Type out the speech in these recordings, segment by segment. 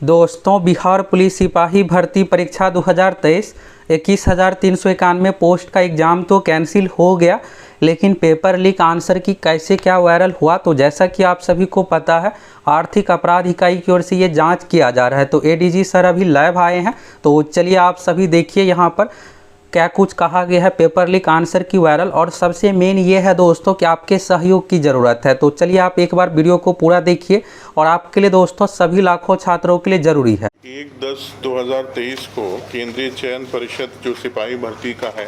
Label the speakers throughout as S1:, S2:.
S1: दोस्तों, बिहार पुलिस सिपाही भर्ती परीक्षा 2023 21,391 पोस्ट का एग्ज़ाम तो कैंसिल हो गया, लेकिन पेपर लीक आंसर की कैसे क्या वायरल हुआ। तो जैसा कि आप सभी को पता है, आर्थिक अपराध इकाई की ओर से ये जांच किया जा रहा है। तो एडीजी सर अभी लाइव आए हैं, तो चलिए आप सभी देखिए यहाँ पर क्या कुछ कहा गया है पेपर लीक आंसर की वायरल। और सबसे मेन ये है दोस्तों कि आपके सहयोग की ज़रूरत है। तो चलिए आप एक बार वीडियो को पूरा देखिए, और आपके लिए दोस्तों सभी लाखों छात्रों के लिए ज़रूरी है।
S2: 1/10/2023 को केंद्रीय चयन परिषद जो सिपाही भर्ती का है,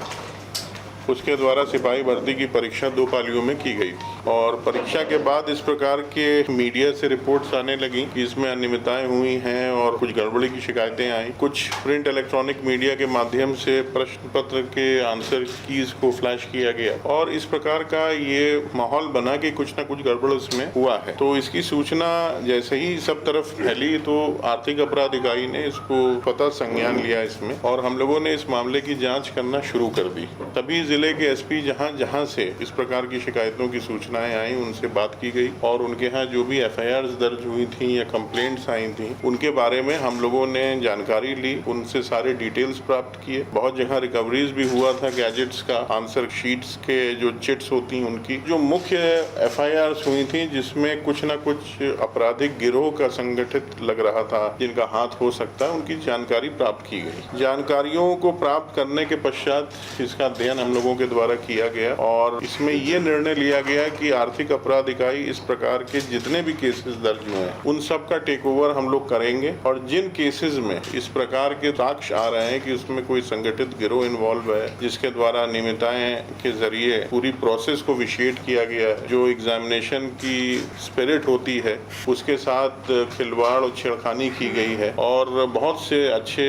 S2: उसके द्वारा सिपाही भर्ती की परीक्षा 2 पालियों में की गई थी। और परीक्षा के बाद इस प्रकार के मीडिया से रिपोर्ट्स आने लगी कि इसमें अनियमितताएं हुई हैं और कुछ गड़बड़ी की शिकायतें आई। कुछ प्रिंट इलेक्ट्रॉनिक मीडिया के माध्यम से प्रश्न पत्र के आंसर कीज को फ्लैश किया गया, और इस प्रकार का ये माहौल बना कि कुछ ना कुछ गड़बड़ इसमें हुआ है। तो इसकी सूचना जैसे ही सब तरफ फैली, तो आर्थिक अपराध इकाई ने इसको पता संज्ञान लिया इसमें, और हम लोगों ने इस मामले की जाँच करना शुरू कर दी। तभी जिले के एसपी जहां से इस प्रकार की शिकायतों की सूचनाएं आई, उनसे बात की गई, और उनके यहाँ जो भी एफआईआर्स दर्ज हुई थी या कंप्लेंट्स आई थी, उनके बारे में हम लोगों ने जानकारी ली, उनसे सारे डिटेल्स प्राप्त किए। बहुत जगह रिकवरीज भी हुआ था गैजेट्स का, आंसर शीट्स के जो चिट्स होती उनकी। जो मुख्य एफआईआर्स हुई थी जिसमें कुछ न कुछ आपराधिक गिरोह का संगठित लग रहा था, जिनका हाथ हो सकता है, उनकी जानकारी प्राप्त की गई। जानकारियों को प्राप्त करने के पश्चात इसका अध्ययन हम लोगों के द्वारा किया गया, और इसमें यह निर्णय लिया गया कि आर्थिक अपराध इकाई इस प्रकार के जितने भी केसेस दर्ज हुए हैं, उन सब का टेक ओवर हम लोग करेंगे। और जिन केसेस में इस प्रकार के साक्ष्य आ रहे हैं कि उसमें कोई संगठित गिरोह इन्वॉल्व है, जिसके द्वारा नियमितताएं के जरिए पूरी प्रोसेस को विशेट किया गया है, जो एग्जामिनेशन की स्पिरिट होती है उसके साथ खिलवाड़ और छेड़खानी की गई है, और बहुत से अच्छे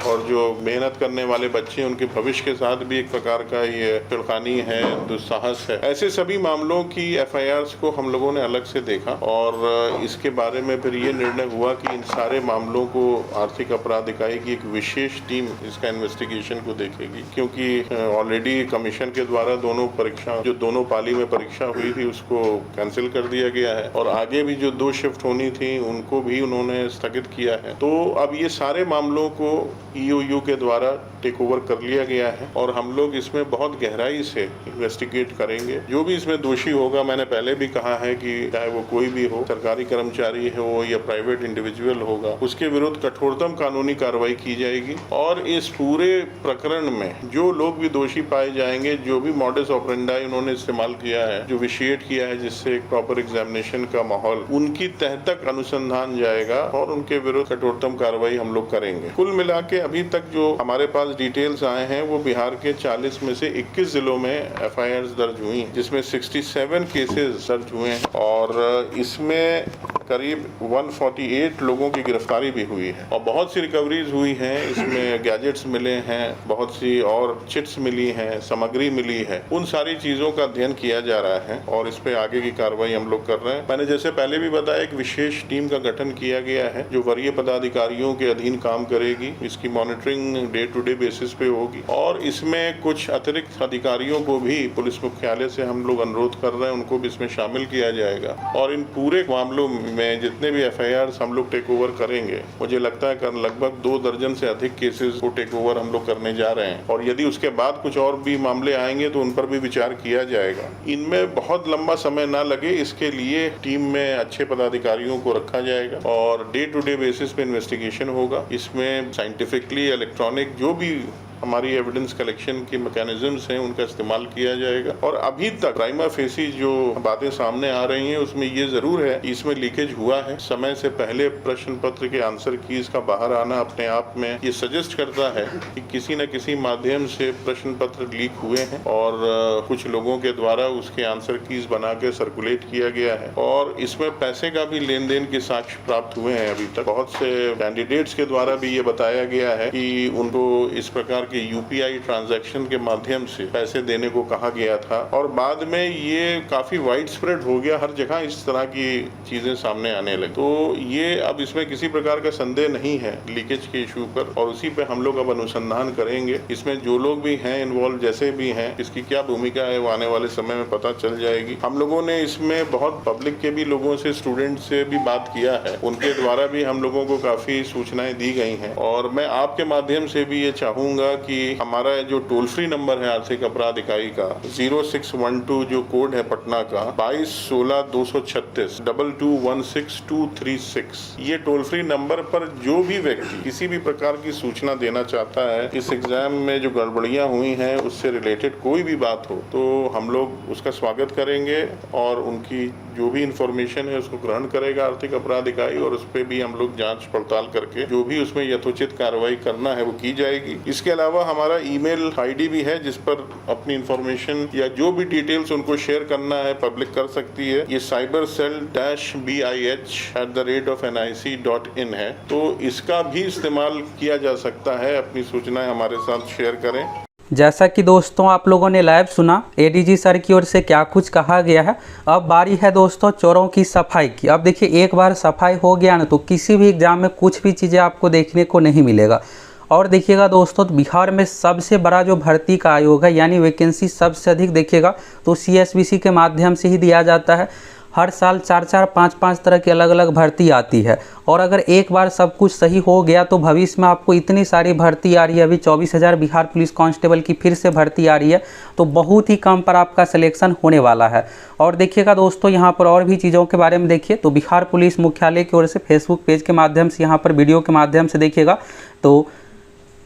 S2: और जो मेहनत करने वाले बच्चे, उनके भविष्य के साथ भी एक प्रकार का ये छेड़खानी है, दुस्साहस है। ऐसे सभी मामलों की एफआईआर्स को हम लोगों ने अलग से देखा, और इसके बारे में फिर ये निर्णय हुआ कि इन सारे मामलों को आर्थिक अपराध इकाई की एक विशेष टीम इसका इन्वेस्टिगेशन को देखेगी, क्योंकि ऑलरेडी कमीशन के द्वारा दोनों परीक्षा, जो दोनों पाली में परीक्षा हुई थी, उसको कैंसिल कर दिया गया है, और आगे भी जो 2 शिफ्ट होनी थी उनको भी उन्होंने स्थगित किया है। तो अब ये सारे मामलों को ईओयू के द्वारा टेक ओवर कर लिया गया है, और हम लोग इसमें बहुत गहराई से इन्वेस्टिगेट करेंगे। जो भी इसमें दोषी होगा, मैंने पहले भी कहा है कि चाहे वो कोई भी हो, सरकारी कर्मचारी हो या प्राइवेट इंडिविजुअल होगा, उसके विरुद्ध कठोरतम कानूनी कार्रवाई की जाएगी। और इस पूरे प्रकरण में जो लोग भी दोषी पाए जाएंगे, जो भी मॉडस ऑपरेंडाई उन्होंने इस्तेमाल किया है, जो विशिएट किया है जिससे एक प्रॉपर एग्जामिनेशन का माहौल, उनकी तह तक अनुसंधान जाएगा, और उनके विरुद्ध कठोरतम कार्रवाई हम लोग करेंगे। कुल मिला के अभी तक जो हमारे पास डिटेल्स आए हैं, वो बिहार के 40 में से 21 जिलों में एफआईआर्स दर्ज हुई, जिसमें 67 केसेस दर्ज हुए हैं, और इसमें करीब 148 लोगों की गिरफ्तारी भी हुई है, और बहुत सी रिकवरीज हुई हैं। इसमें गैजेट्स मिले हैं, बहुत सी और चिट्स मिली हैं, सामग्री मिली है। उन सारी चीज़ों का अध्ययन किया जा रहा है, और इस पे आगे की कार्रवाई हम लोग कर रहे हैं। मैंने जैसे पहले भी बताया, एक विशेष टीम का गठन किया गया है, जो वरीय पदाधिकारियों के अधीन काम करेगी। इसकी monitoring day to day basis पे होगी, और इसमें कुछ अतिरिक्त अधिकारियों को भी पुलिस मुख्यालय से हम लोग अनुरोध कर रहे हैं, उनको भी इसमें शामिल किया जाएगा। और इन पूरे मामलों में जितने भी एफआईआर हम लोग टेक ओवर करेंगे, मुझे लगता है लगभग 2 दर्जन से अधिक केसेस को टेक ओवर हम लोग करने जा रहे हैं, और यदि उसके बाद कुछ और भी मामले आएंगे तो उन पर भी विचार किया जाएगा। इनमें बहुत लंबा समय ना लगे, इसके लिए टीम में अच्छे पदाधिकारियों को रखा जाएगा, और डे टू डे बेसिस पे इन्वेस्टिगेशन होगा। इसमें साइंटिफिकली इलेक्ट्रॉनिक जो भी हमारी एविडेंस कलेक्शन की मैकेनिज्म्स हैं, उनका इस्तेमाल किया जाएगा। और अभी तक प्राइमा फेसी जो बातें सामने आ रही हैं, उसमें ये जरूर है कि इसमें लीकेज हुआ है। समय से पहले प्रश्न पत्र के आंसर कीज का बाहर आना अपने आप में ये सजेस्ट करता है कि किसी न किसी माध्यम से प्रश्न पत्र लीक हुए हैं, और कुछ लोगों के द्वारा उसके आंसर कीज बना के सर्कुलेट किया गया है, और इसमें पैसे का भी लेन देन के साक्ष्य प्राप्त हुए हैं। अभी तक बहुत से कैंडिडेट्स के द्वारा भी ये बताया गया है कि उनको इस प्रकार कि यूपीआई ट्रांजैक्शन के माध्यम से पैसे देने को कहा गया था और बाद में ये काफ़ी वाइड स्प्रेड हो गया, हर जगह इस तरह की चीज़ें सामने आने लगी। तो ये अब इसमें किसी प्रकार का संदेह नहीं है लीकेज के इशू पर, और उसी पे हम लोग अब अनुसंधान करेंगे। इसमें जो लोग भी हैं इन्वॉल्व, जैसे भी हैं, इसकी क्या भूमिका है वो आने वाले समय में पता चल जाएगी। हम लोगों ने इसमें बहुत पब्लिक के भी लोगों से, स्टूडेंट से भी बात किया है, उनके द्वारा भी हम लोगों को काफ़ी सूचनाएं दी गई हैं। और मैं आपके माध्यम से भी ये चाहूँगा कि हमारा जो टोल फ्री नंबर है आर्थिक अपराध इकाई का 0612 जो कोड है पटना का 2216-236 2216-236, ये टोल फ्री नंबर पर जो भी व्यक्ति किसी भी प्रकार की सूचना देना चाहता है, इस एग्जाम में जो गड़बड़ियाँ हुई हैं उससे रिलेटेड कोई भी बात हो, तो हम लोग उसका स्वागत करेंगे और उनकी जो भी इंफॉर्मेशन है उसको ग्रहण करेगा आर्थिक अपराध इकाई, और उस पर भी हम लोग जांच पड़ताल करके जो भी उसमें यथोचित कार्रवाई करना है वो की जाएगी। इसके अलावा हमारा ईमेल आईडी भी है जिस पर अपनी इंफॉर्मेशन या जो भी डिटेल्स उनको शेयर करना है पब्लिक कर सकती है। ये cybercell-bih@nic.in है, तो इसका भी इस्तेमाल किया जा सकता है। अपनी सूचनाएं हमारे साथ शेयर करें।
S1: जैसा कि दोस्तों आप लोगों ने लाइव सुना एडीजी सर की ओर से क्या कुछ कहा गया है। अब बारी है दोस्तों चोरों की सफाई की। अब देखिए, एक बार सफाई हो गया ना तो किसी भी एग्जाम में कुछ भी चीज़ें आपको देखने को नहीं मिलेगा। और देखिएगा दोस्तों, बिहार में सबसे बड़ा जो भर्ती का आयोग है, यानी वैकेंसी सबसे अधिक देखिएगा तो CSBC के माध्यम से ही दिया जाता है। हर साल 4-4, 5-5 तरह की अलग अलग भर्ती आती है, और अगर एक बार सब कुछ सही हो गया तो भविष्य में आपको इतनी सारी भर्ती आ रही है। अभी 24,000 बिहार पुलिस कांस्टेबल की फिर से भर्ती आ रही है, तो बहुत ही कम पर आपका सिलेक्शन होने वाला है। और देखिएगा दोस्तों, यहाँ पर और भी चीज़ों के बारे में देखिए तो बिहार पुलिस मुख्यालय की ओर से फेसबुक पेज के माध्यम से, यहाँ पर वीडियो के माध्यम से देखिएगा तो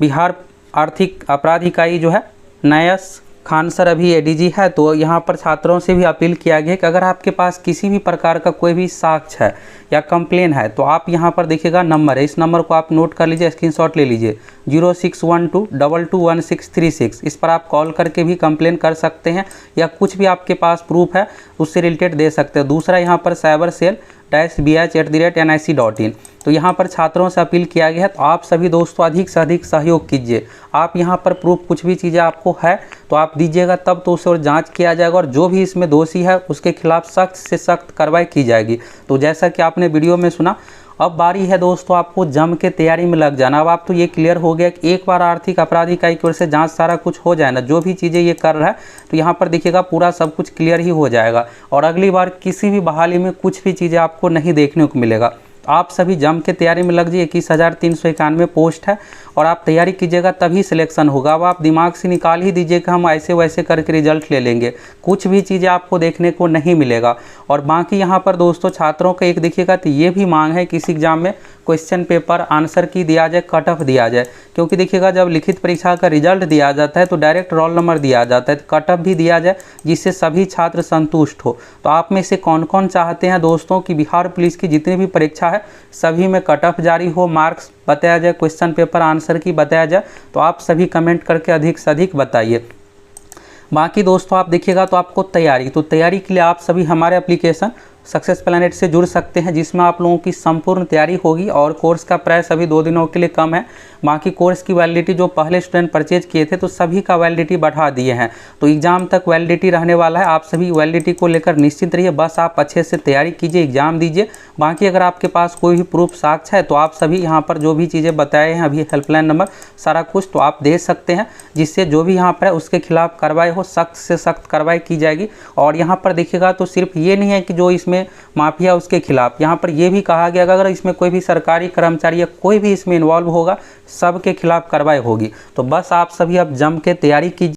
S1: बिहार आर्थिक अपराध इकाई जो है नयस खान सर अभी एडीजी है, तो यहाँ पर छात्रों से भी अपील किया गया कि अगर आपके पास किसी भी प्रकार का कोई भी साक्ष्य है या कंप्लेन है तो आप यहाँ पर देखिएगा नंबर है, इस नंबर को आप नोट कर लीजिए, स्क्रीनशॉट ले लीजिए 0612221636। इस पर आप कॉल करके भी कंप्लेन कर सकते हैं या कुछ भी आपके पास प्रूफ है उससे रिलेटेड दे सकते हैं। दूसरा यहाँ पर cybercell-bih@nic.in, तो यहाँ पर छात्रों से अपील किया गया है। तो आप सभी दोस्तों अधिक से अधिक सहयोग कीजिए। आप यहाँ पर प्रूफ कुछ भी चीज़ें आपको है तो आप दीजिएगा, तब तो उसे और जांच किया जाएगा और जो भी इसमें दोषी है उसके खिलाफ सख्त से सख्त कार्रवाई की जाएगी। तो जैसा कि आपने वीडियो में सुना, अब बारी है दोस्तों आपको जम के तैयारी में लग जाना। अब आप तो ये क्लियर हो गया कि एक बार आर्थिक अपराध इकाई की ओर से जांच सारा कुछ हो जाए ना, जो भी चीज़ें ये कर रहा है तो यहाँ पर देखिएगा पूरा सब कुछ क्लियर ही हो जाएगा, और अगली बार किसी भी बहाली में कुछ भी चीज़ें आपको नहीं देखने को मिलेगा। आप सभी जम के तैयारी में लग जाइए। 21,391 पोस्ट है और आप तैयारी कीजिएगा तभी सिलेक्शन होगा। अब आप दिमाग से निकाल ही दीजिए कि हम ऐसे वैसे करके रिजल्ट ले लेंगे, कुछ भी चीज़ें आपको देखने को नहीं मिलेगा। और बाकी यहाँ पर दोस्तों छात्रों का एक देखिएगा तो ये भी मांग है कि इस एग्ज़ाम में क्वेश्चन पेपर आंसर की दिया जाए, कट ऑफ दिया जाए, क्योंकि देखिएगा जब लिखित परीक्षा का रिजल्ट दिया जाता है तो डायरेक्ट रोल नंबर दिया जाता है, तो कट ऑफ भी दिया जाए जिससे सभी छात्र संतुष्ट हो। तो आप में से कौन कौन चाहते हैं दोस्तों कि बिहार पुलिस की जितनी भी परीक्षा है सभी में कट ऑफ जारी हो, मार्क्स बताया जाए, क्वेश्चन पेपर आंसर की बताया जाए, तो आप सभी कमेंट करके अधिक से अधिक बताइए। बाकी दोस्तों आप देखिएगा तो आपको तैयारी के लिए आप सभी हमारे एप्लीकेशन सक्सेस प्लैनेट से जुड़ सकते हैं, जिसमें आप लोगों की संपूर्ण तैयारी होगी। और कोर्स का प्राइस अभी 2 दिनों के लिए कम है। बाकी कोर्स की वैलिडिटी जो पहले स्टूडेंट परचेज किए थे तो सभी का वैलिडिटी बढ़ा दिए हैं, तो एग्ज़ाम तक वैलिडिटी रहने वाला है। आप सभी वैलिडिटी को लेकर निश्चिंत रहिए, बस आप अच्छे से तैयारी कीजिए, एग्ज़ाम दीजिए। बाकी अगर आपके पास कोई भी प्रूफ साक्ष्य है तो आप सभी यहाँ पर जो भी चीज़ें बताए हैं अभी हेल्पलाइन नंबर सारा कुछ तो आप दे सकते हैं, जिससे जो भी यहाँ पर है उसके खिलाफ कार्रवाई हो, सख्त से सख्त कार्रवाई की जाएगी। और यहाँ पर देखिएगा तो सिर्फ ये नहीं है कि जो इसमें माफिया उसके खिलाफ, यहाँ पर यह भी कहा गया कि अगर इसमें कोई भी सरकारी कर्मचारी या कोई भी इसमें इन्वॉल्व होगा सबके खिलाफ कार्रवाई होगी। तो बस आप सभी अब जम के तैयारी कीजिए।